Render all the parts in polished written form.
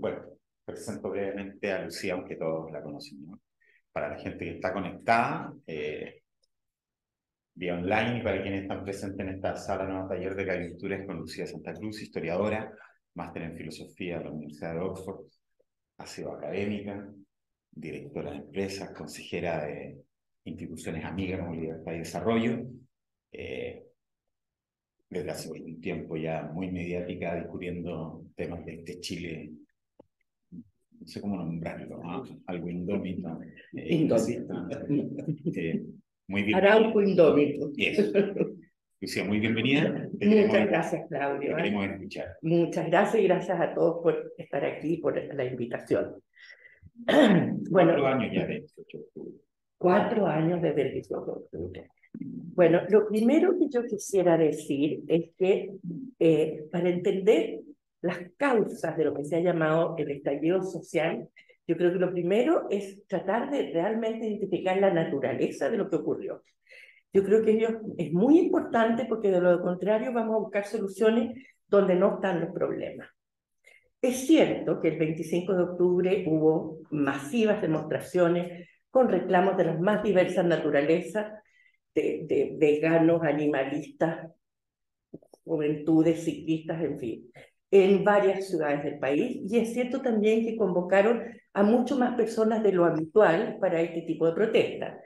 bueno, presento brevemente a Lucía, aunque todos la conocen, ¿no? Para la gente que está conectada, vía online, y para quienes están presentes en esta sala nueva taller de cabilduría es con Lucía Santa Cruz, historiadora, máster en filosofía de la Universidad de Oxford, ha sido académica, directora de empresas, consejera de instituciones amigas como Libertad y Desarrollo, desde hace un tiempo ya muy mediática, discutiendo temas de este Chile, no sé cómo nombrarlo, ¿no? Algo indómito. Indómito. Muy bien. Arauco indómito. Eso. Lucía, muy bienvenida. Muchas gracias, Claudio. Te queremos escuchar. Muchas gracias y gracias a todos por estar aquí, por la invitación. Bueno, 4 años ya de 18 de octubre. 4 años desde el 18 de octubre. Bueno, lo primero que yo quisiera decir es que para entender las causas de lo que se ha llamado el estallido social, yo creo que lo primero es tratar de realmente identificar la naturaleza de lo que ocurrió. Yo creo que ello es muy importante porque de lo contrario vamos a buscar soluciones donde no están los problemas. Es cierto que el 25 de octubre hubo masivas demostraciones con reclamos de las más diversas naturalezas, de veganos, animalistas, juventudes, ciclistas, en fin, en varias ciudades del país. Y es cierto también que convocaron a mucho más personas de lo habitual para este tipo de protestas.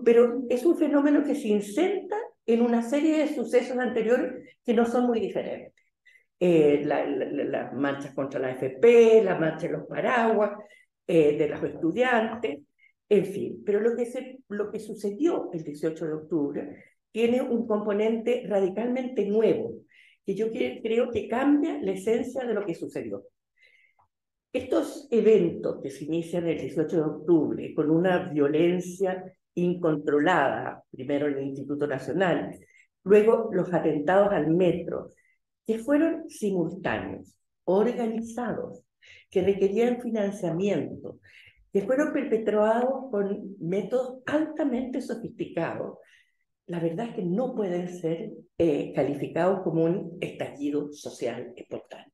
Pero es un fenómeno que se inserta en una serie de sucesos anteriores que no son muy diferentes. Las marchas contra la AFP, la marcha de los paraguas, de los estudiantes, en fin. Pero lo que sucedió el 18 de octubre tiene un componente radicalmente nuevo, que yo creo que cambia la esencia de lo que sucedió. Estos eventos que se inician el 18 de octubre con una violencia incontrolada, primero en el Instituto Nacional, luego los atentados al metro, que fueron simultáneos, organizados, que requerían financiamiento, que fueron perpetrados con métodos altamente sofisticados, la verdad es que no pueden ser calificados como un estallido social espontáneo,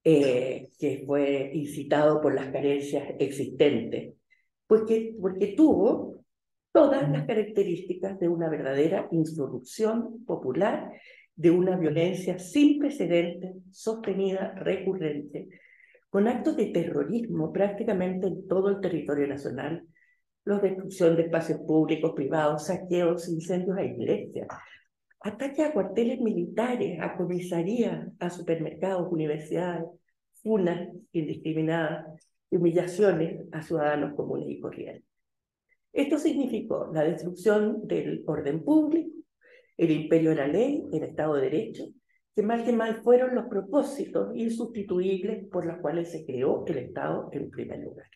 que fue incitado por las carencias existentes, porque tuvo todas las características de una verdadera insurrección popular, de una violencia sin precedentes, sostenida, recurrente, con actos de terrorismo prácticamente en todo el territorio nacional, la destrucción de espacios públicos, privados, saqueos, incendios a iglesias, ataques a cuarteles militares, a comisarías, a supermercados, universidades, funas indiscriminadas, humillaciones a ciudadanos comunes y corrientes. Esto significó la destrucción del orden público, el imperio de la ley, el Estado de Derecho, que mal fueron los propósitos insustituibles por los cuales se creó el Estado en primer lugar.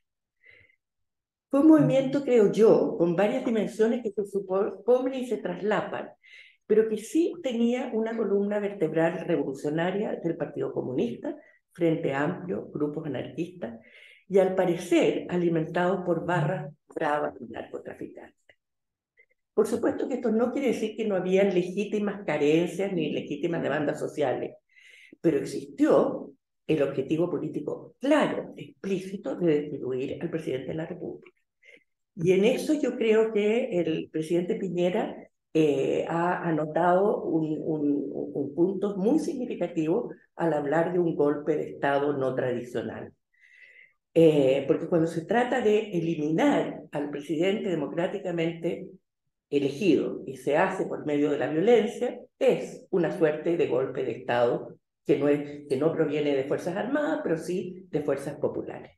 Fue un movimiento, creo yo, con varias dimensiones que se superponen y se traslapan, pero que sí tenía una columna vertebral revolucionaria del Partido Comunista, Frente Amplio, grupos anarquistas, y al parecer alimentados por barras bravas y narcotraficantes. Por supuesto que esto no quiere decir que no habían legítimas carencias ni legítimas demandas sociales, pero existió el objetivo político claro, explícito, de destituir al presidente de la República. Y en eso yo creo que el presidente Piñera ha anotado un punto muy significativo al hablar de un golpe de Estado no tradicional. Porque cuando se trata de eliminar al presidente democráticamente elegido y se hace por medio de la violencia, es una suerte de golpe de Estado que no proviene de Fuerzas Armadas, pero sí de fuerzas populares.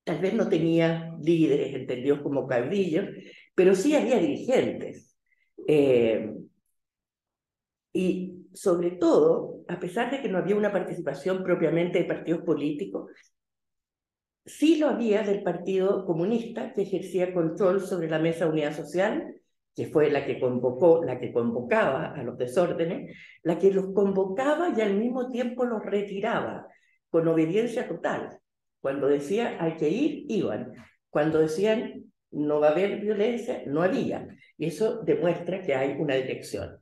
Tal vez no tenía líderes entendidos como caudillos, pero sí había dirigentes. Y sobre todo, a pesar de que no había una participación propiamente de partidos políticos, sí lo había del Partido Comunista, que ejercía control sobre la Mesa de Unidad Social, que fue la que convocaba a los desórdenes, la que los convocaba y al mismo tiempo los retiraba, con obediencia total. Cuando decía hay que ir, iban. Cuando decían no va a haber violencia, no había. Y eso demuestra que hay una dirección.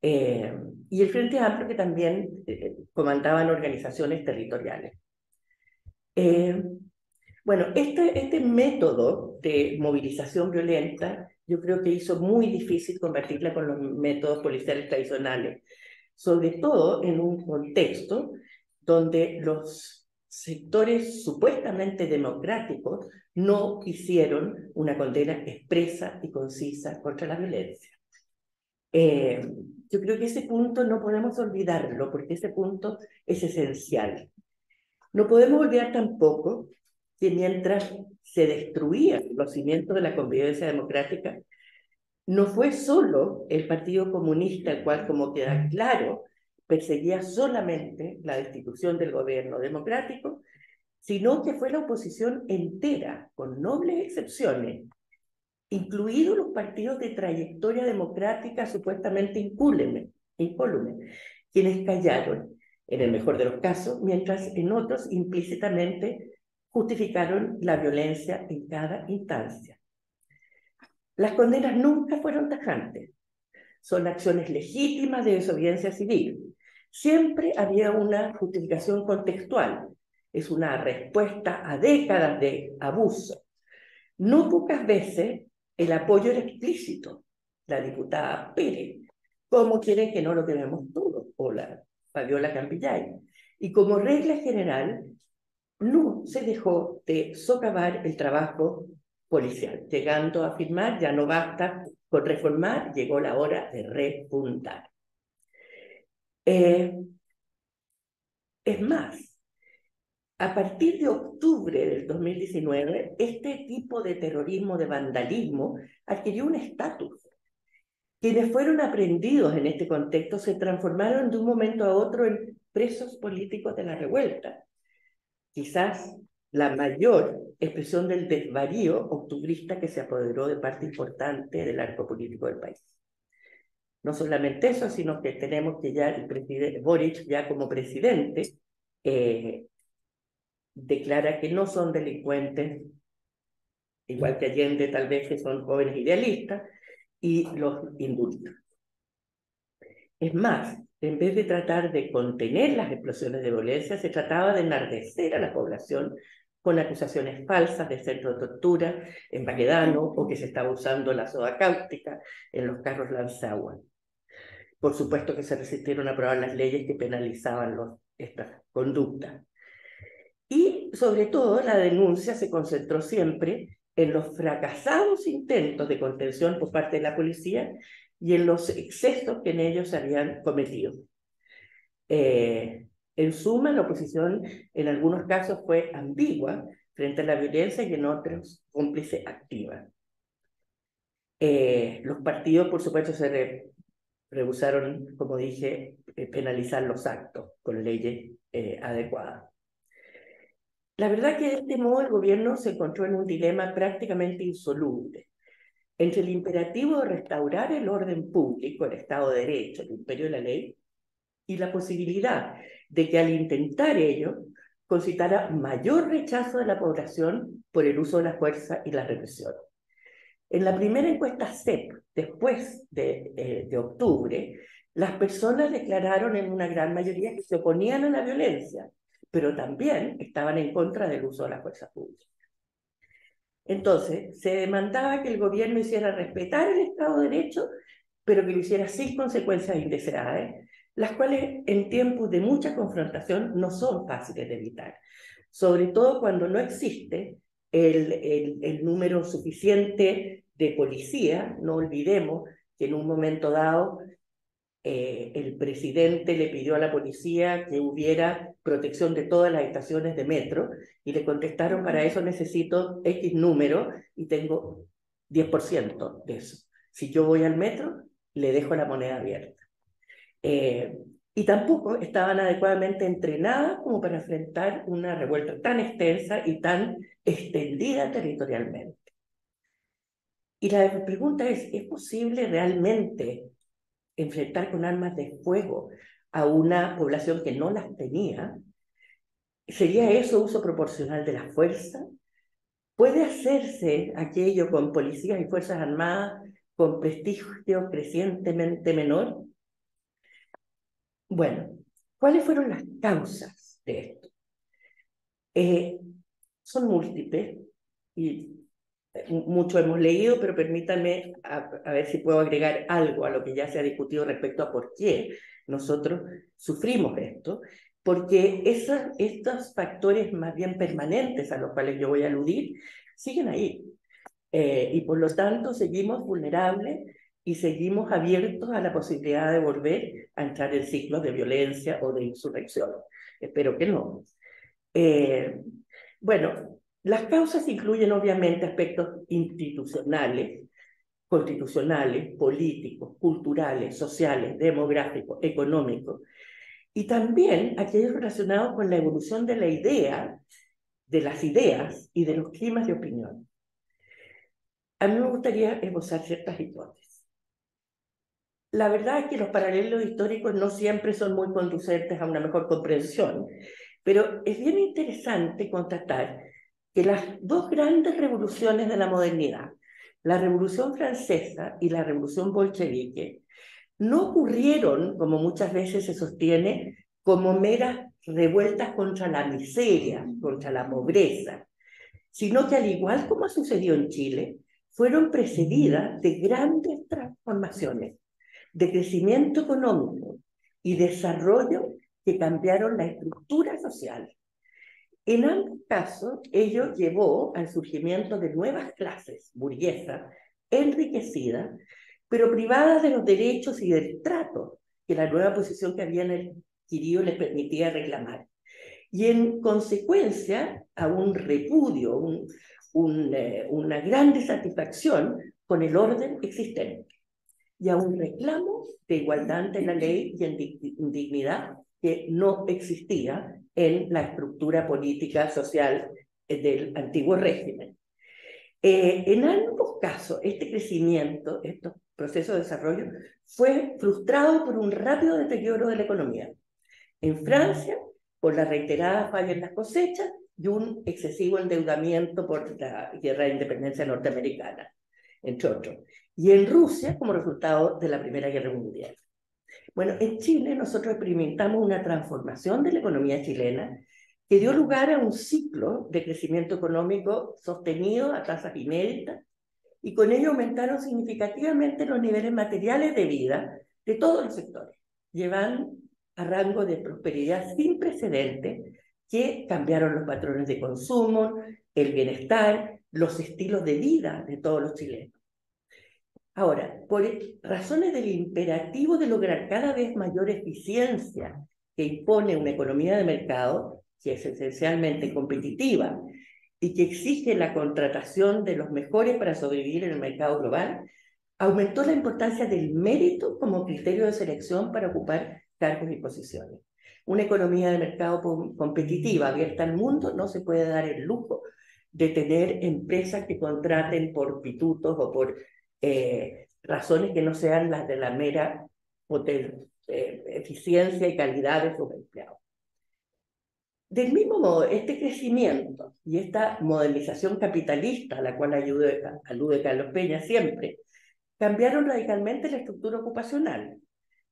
y el Frente Amplio, que también comandaban organizaciones territoriales. Bueno, este método de movilización violenta yo creo que hizo muy difícil combatirla con los métodos policiales tradicionales, sobre todo en un contexto donde los sectores supuestamente democráticos no hicieron una condena expresa y concisa contra la violencia. Yo creo que ese punto no podemos olvidarlo, porque ese punto es esencial. No podemos olvidar tampoco que mientras se destruían los cimientos de la convivencia democrática, no fue solo el Partido Comunista, el cual, como queda claro, perseguía solamente la destitución del gobierno democrático, sino que fue la oposición entera, con nobles excepciones, incluidos los partidos de trayectoria democrática supuestamente incólume, quienes callaron, en el mejor de los casos, mientras en otros implícitamente justificaron la violencia en cada instancia. Las condenas nunca fueron tajantes, son acciones legítimas de desobediencia civil. Siempre había una justificación contextual, es una respuesta a décadas de abuso. No pocas veces el apoyo era explícito. La diputada Pérez, ¿cómo quieren que no lo queremos todos? O la Fabiola Campillay. Y como regla general, no se dejó de socavar el trabajo policial, llegando a afirmar, ya no basta con reformar, llegó la hora de refundar. Es más, a partir de octubre del 2019, este tipo de terrorismo, de vandalismo, adquirió un estatus. Quienes fueron aprehendidos en este contexto se transformaron de un momento a otro en presos políticos de la revuelta. Quizás la mayor expresión del desvarío octubrista que se apoderó de parte importante del arco político del país. No solamente eso, sino que tenemos que ya el presidente Boric, ya como presidente, declara que no son delincuentes, igual que Allende tal vez, que son jóvenes idealistas, y los indulta. Es más, en vez de tratar de contener las explosiones de violencia, se trataba de enardecer a la población con acusaciones falsas de centro de tortura en Baquedano o que se estaba usando la soda cáustica en los carros lanzagua. Por supuesto que se resistieron a aprobar las leyes que penalizaban estas conductas. Y sobre todo la denuncia se concentró siempre en los fracasados intentos de contención por parte de la policía y en los excesos que en ellos se habían cometido. En suma, la oposición en algunos casos fue ambigua frente a la violencia y en otros cómplice activa. Los partidos, por supuesto, se rehusaron, como dije, penalizar los actos con leyes adecuadas. La verdad que de este modo el gobierno se encontró en un dilema prácticamente insoluble entre el imperativo de restaurar el orden público, el Estado de Derecho, el imperio de la ley, y la posibilidad de que al intentar ello concitara mayor rechazo de la población por el uso de la fuerza y la represión. En la primera encuesta CEP, después de octubre, las personas declararon en una gran mayoría que se oponían a la violencia, pero también estaban en contra del uso de la fuerza pública. Entonces, se demandaba que el gobierno hiciera respetar el Estado de Derecho, pero que lo hiciera sin consecuencias indeseadas, las cuales en tiempos de mucha confrontación no son fáciles de evitar, sobre todo cuando no existe el número suficiente de policía. No olvidemos que en un momento dado el presidente le pidió a la policía que hubiera protección de todas las estaciones de metro y le contestaron: para eso necesito X número y tengo 10% de eso. Si yo voy al metro, le dejo la moneda abierta. Y tampoco estaban adecuadamente entrenadas como para enfrentar una revuelta tan extensa y tan extendida territorialmente. Y la pregunta ¿es posible realmente enfrentar con armas de fuego a una población que no las tenía? ¿Sería eso uso proporcional de la fuerza? ¿Puede hacerse aquello con policías y fuerzas armadas con prestigio crecientemente menor? Bueno, ¿cuáles fueron las causas de esto? Son múltiples y mucho hemos leído, pero permítanme a ver si puedo agregar algo a lo que ya se ha discutido respecto a por qué nosotros sufrimos esto, porque estos factores más bien permanentes a los cuales yo voy a aludir siguen ahí. Y por lo tanto seguimos vulnerables y seguimos abiertos a la posibilidad de volver a entrar en ciclos de violencia o de insurrección. Espero que no. Bueno, las causas incluyen obviamente aspectos institucionales, constitucionales, políticos, culturales, sociales, demográficos, económicos, y también aquellos relacionados con la evolución de la idea, de las ideas y de los climas de opinión. A mí me gustaría esbozar ciertas hipótesis. La verdad es que los paralelos históricos no siempre son muy conducentes a una mejor comprensión, pero es bien interesante constatar que las dos grandes revoluciones de la modernidad, la Revolución Francesa y la Revolución Bolchevique, no ocurrieron, como muchas veces se sostiene, como meras revueltas contra la miseria, contra la pobreza, sino que al igual como sucedió en Chile, fueron precedidas de grandes transformaciones, de crecimiento económico y desarrollo que cambiaron la estructura social. En ambos casos, ello llevó al surgimiento de nuevas clases burguesas, enriquecidas, pero privadas de los derechos y del trato que la nueva posición que habían adquirido les permitía reclamar. Y en consecuencia a un repudio, una gran desatisfacción con el orden existente y a un reclamo de igualdad ante la ley y en dignidad que no existía en la estructura política social del antiguo régimen. En ambos casos, este crecimiento, estos procesos de desarrollo, fue frustrado por un rápido deterioro de la economía. En Francia, por la reiterada falla en las cosechas y un excesivo endeudamiento por la guerra de independencia norteamericana, entre otros. Y en Rusia, como resultado de la Primera Guerra Mundial. Bueno, en Chile nosotros experimentamos una transformación de la economía chilena que dio lugar a un ciclo de crecimiento económico sostenido a tasas inéditas, y con ello aumentaron significativamente los niveles materiales de vida de todos los sectores, llevando a rango de prosperidad sin precedentes que cambiaron los patrones de consumo, el bienestar, los estilos de vida de todos los chilenos. Ahora, por razones del imperativo de lograr cada vez mayor eficiencia que impone una economía de mercado, que es esencialmente competitiva y que exige la contratación de los mejores para sobrevivir en el mercado global, aumentó la importancia del mérito como criterio de selección para ocupar cargos y posiciones. Una economía de mercado competitiva abierta al mundo no se puede dar el lujo de tener empresas que contraten por pitutos o por razones que no sean las de la mera eficiencia y calidad de sus empleados. Del mismo modo, este crecimiento y esta modernización capitalista, a la cual alude Carlos Peña siempre, cambiaron radicalmente la estructura ocupacional,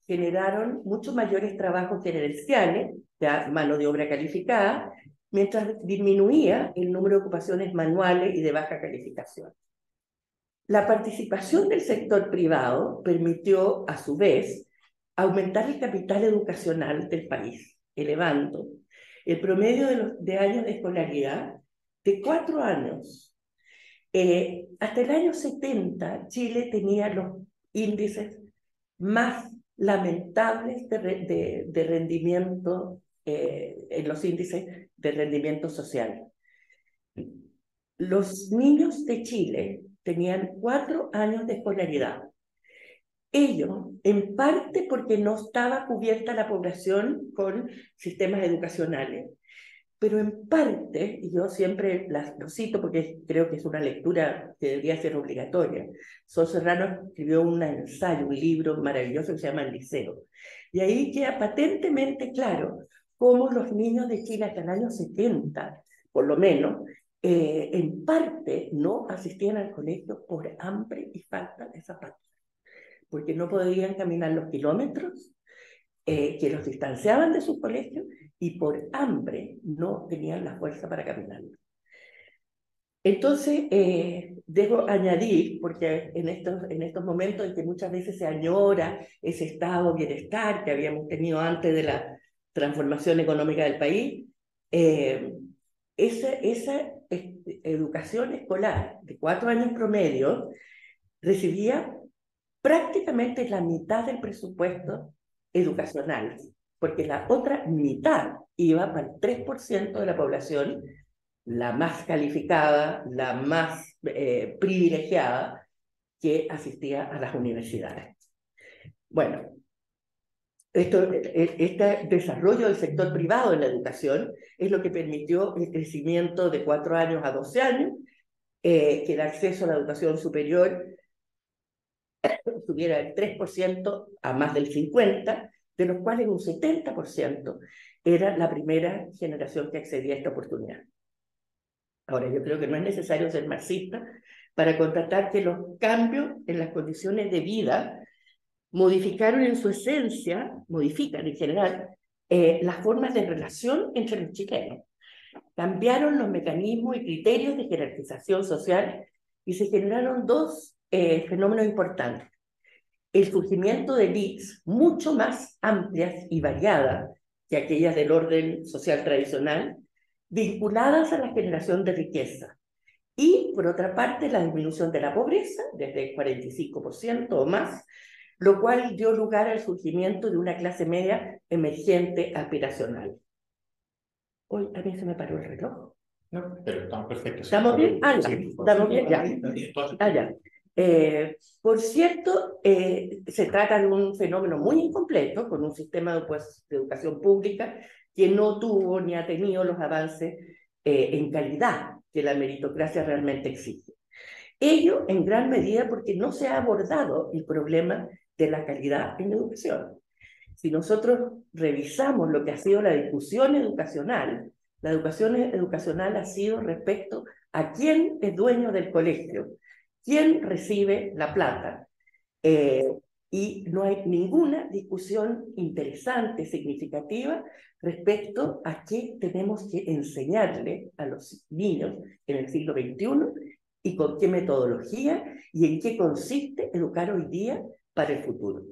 generaron muchos mayores trabajos gerenciales, ya mano de obra calificada, mientras disminuía el número de ocupaciones manuales y de baja calificación. La participación del sector privado permitió, a su vez, aumentar el capital educacional del país, elevando el promedio de años de escolaridad de 4 años. Hasta el año 70, Chile tenía los índices más lamentables de rendimiento, en los índices de rendimiento social. Los niños de Chile tenían 4 años de escolaridad. Ello, en parte porque no estaba cubierta la población con sistemas educacionales, pero en parte, y yo siempre lo cito porque creo que es una lectura que debería ser obligatoria, Sol Serrano escribió un ensayo, un libro maravilloso que se llama El Liceo, y ahí queda patentemente claro cómo los niños de Chile hasta el año 70, por lo menos, en parte no asistían al colegio por hambre y falta de zapatos, porque no podían caminar los kilómetros, que los distanciaban de sus colegios y por hambre no tenían la fuerza para caminar. Entonces, debo añadir, porque en estos momentos en que muchas veces se añora ese estado de bienestar que habíamos tenido antes de la transformación económica del país, esa educación escolar de 4 años promedio recibía prácticamente la mitad del presupuesto educacional, porque la otra mitad iba para el 3% de la población, la más calificada, la más privilegiada, que asistía a las universidades. Bueno, este desarrollo del sector privado en la educación es lo que permitió el crecimiento de 4 años a 12 años, que el acceso a la educación superior tuviera el 3% a más del 50%, de los cuales un 70% era la primera generación que accedía a esta oportunidad. Ahora, yo creo que no es necesario ser marxista para constatar que los cambios en las condiciones de vida modificaron en su esencia, modifican en general, las formas de relación entre los chilenos. Cambiaron los mecanismos y criterios de jerarquización social y se generaron dos fenómenos importantes. El surgimiento de élites mucho más amplias y variadas que aquellas del orden social tradicional, vinculadas a la generación de riqueza. Y, por otra parte, la disminución de la pobreza, desde el 45% o más, lo cual dio lugar al surgimiento de una clase media emergente aspiracional. Hoy a mí se me paró el reloj. No, pero estamos perfectos. ¿Estamos bien? Ah, ya. Sí, ¿Estamos bien? Ya. Ah, ya. Por cierto, se trata de un fenómeno muy incompleto, con un sistema de educación pública que no tuvo ni ha tenido los avances en calidad que la meritocracia realmente exige. Ello en gran medida porque no se ha abordado el problema de la calidad en la educación. Si nosotros revisamos lo que ha sido la discusión educacional, la educación educacional ha sido respecto a quién es dueño del colegio, quién recibe la plata, y no hay ninguna discusión interesante, significativa, respecto a qué tenemos que enseñarle a los niños en el siglo XXI y con qué metodología y en qué consiste educar hoy día para el futuro.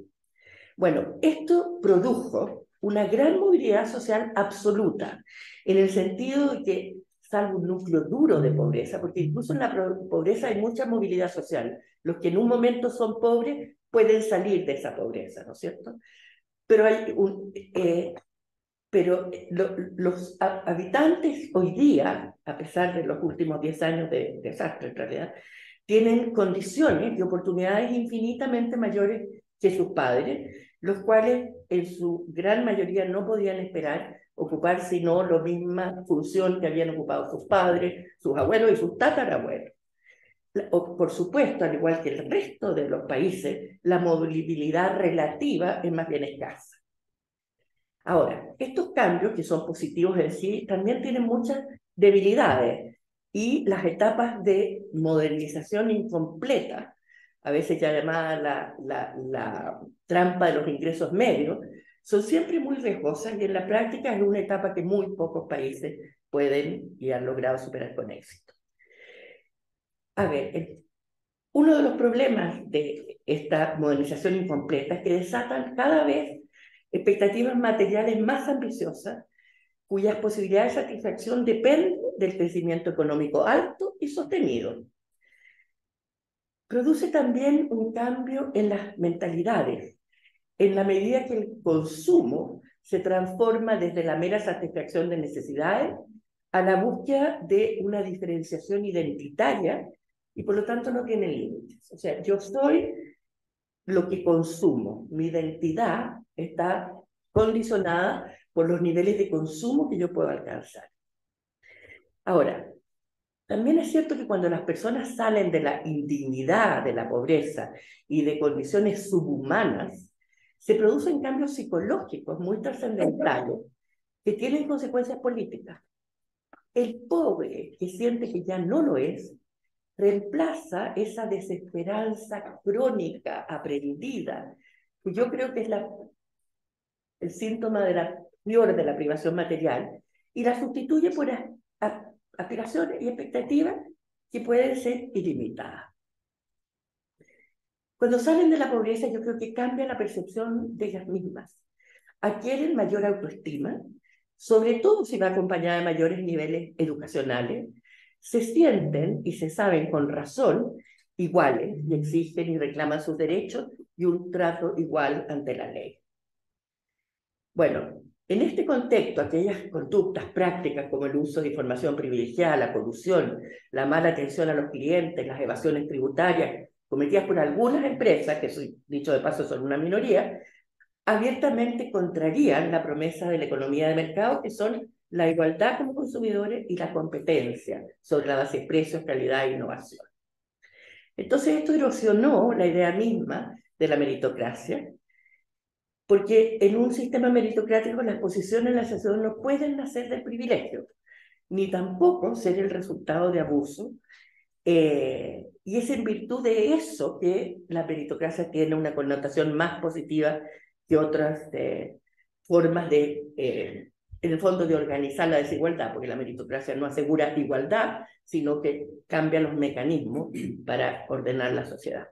Bueno, esto produjo una gran movilidad social absoluta, en el sentido de que, salvo un núcleo duro de pobreza, porque incluso en la pobreza hay mucha movilidad social, los que en un momento son pobres pueden salir de esa pobreza, ¿no es cierto? Pero, los habitantes hoy día, a pesar de los últimos 10 años de desastre en realidad, tienen condiciones y oportunidades infinitamente mayores que sus padres, los cuales en su gran mayoría no podían esperar ocupar sino la misma función que habían ocupado sus padres, sus abuelos y sus tatarabuelos. Por supuesto, al igual que el resto de los países, la movilidad relativa es más bien escasa. Ahora, estos cambios, que son positivos en sí, también tienen muchas debilidades, y las etapas de modernización incompleta, a veces ya llamada la trampa de los ingresos medios, son siempre muy riesgosas y en la práctica es una etapa que muy pocos países pueden y han logrado superar con éxito. A ver, uno de los problemas de esta modernización incompleta es que desatan cada vez expectativas materiales más ambiciosas, cuyas posibilidades de satisfacción dependen del crecimiento económico alto y sostenido. Produce también un cambio en las mentalidades, en la medida que el consumo se transforma desde la mera satisfacción de necesidades a la búsqueda de una diferenciación identitaria y por lo tanto no tiene límites. O sea, yo soy lo que consumo, mi identidad está condicionada por los niveles de consumo que yo puedo alcanzar. Ahora, también es cierto que cuando las personas salen de la indignidad, de la pobreza y de condiciones subhumanas, se producen cambios psicológicos muy trascendentales que tienen consecuencias políticas. El pobre que siente que ya no lo es, reemplaza esa desesperanza crónica aprendida, que yo creo que es el síntoma de la peor de la privación material, y la sustituye por aspiraciones y expectativas que pueden ser ilimitadas. Cuando salen de la pobreza, yo creo que cambia la percepción de ellas mismas. Adquieren mayor autoestima, sobre todo si va acompañada de mayores niveles educacionales, se sienten y se saben con razón iguales y exigen y reclaman sus derechos y un trato igual ante la ley. Bueno, en este contexto, aquellas conductas prácticas como el uso de información privilegiada, la colusión, la mala atención a los clientes, las evasiones tributarias cometidas por algunas empresas, que dicho de paso son una minoría, abiertamente contrarían la promesa de la economía de mercado, que son la igualdad como consumidores y la competencia sobre la base de precios, calidad e innovación. Entonces esto erosionó la idea misma de la meritocracia, porque en un sistema meritocrático las posiciones en la sociedad no pueden nacer del privilegio, ni tampoco ser el resultado de abuso, y es en virtud de eso que la meritocracia tiene una connotación más positiva que otras formas en el fondo, de organizar la desigualdad, porque la meritocracia no asegura igualdad, sino que cambia los mecanismos para ordenar la sociedad.